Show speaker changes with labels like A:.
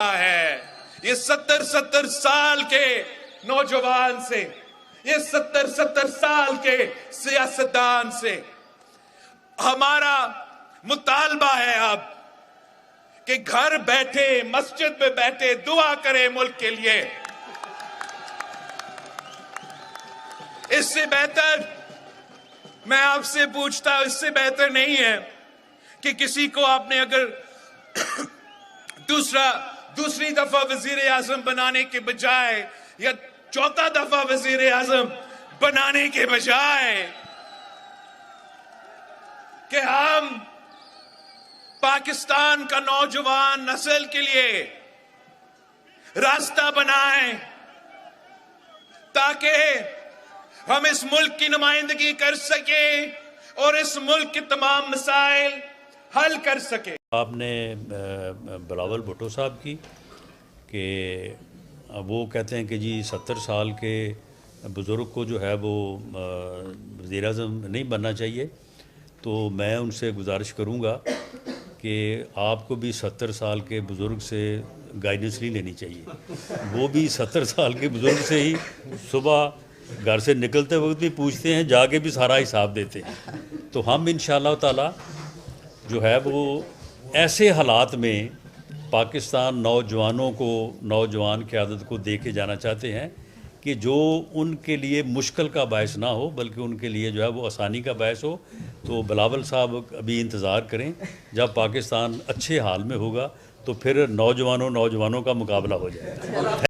A: है। ये 70 साल के नौजवान से, ये 70 साल के सियासतदान से हमारा मुतालबा है अब कि घर बैठे, मस्जिद में बैठे दुआ करें मुल्क के लिए। इससे बेहतर मैं आपसे पूछता हूं, इससे बेहतर नहीं है कि किसी को आपने अगर दूसरी दफा वजीर आजम बनाने के बजाय या चौथा दफा वजीर आजम बनाने के बजाय कि हम पाकिस्तान का नौजवान नस्ल के लिए रास्ता बनाएं ताकि हम इस मुल्क की नुमाइंदगी कर सके और इस मुल्क के तमाम मसाइल हल कर सके।
B: आपने बिलावल भुट्टो साहब की कि वो कहते हैं कि जी 70 साल के बुज़ुर्ग को जो है वो वज़ीर आज़म नहीं बनना चाहिए, तो मैं उनसे गुजारिश करूंगा कि आपको भी 70 साल के बुज़ुर्ग से गाइडेंस नहीं लेनी चाहिए। वो भी 70 साल के बुज़ुर्ग से ही सुबह घर से निकलते वक्त भी पूछते हैं, जाके भी सारा हिसाब देते हैं। तो हम इंशाअल्लाह ताला जो है वो ऐसे हालात में पाकिस्तान नौजवानों को, नौजवान क़यादत को दे के जाना चाहते हैं कि जो उनके लिए मुश्किल का बायस ना हो बल्कि उनके लिए जो है वो आसानी का बायस हो। तो बिलावल साहब अभी इंतज़ार करें, जब पाकिस्तान अच्छे हाल में होगा तो फिर नौजवानों का मुकाबला हो जाएगा।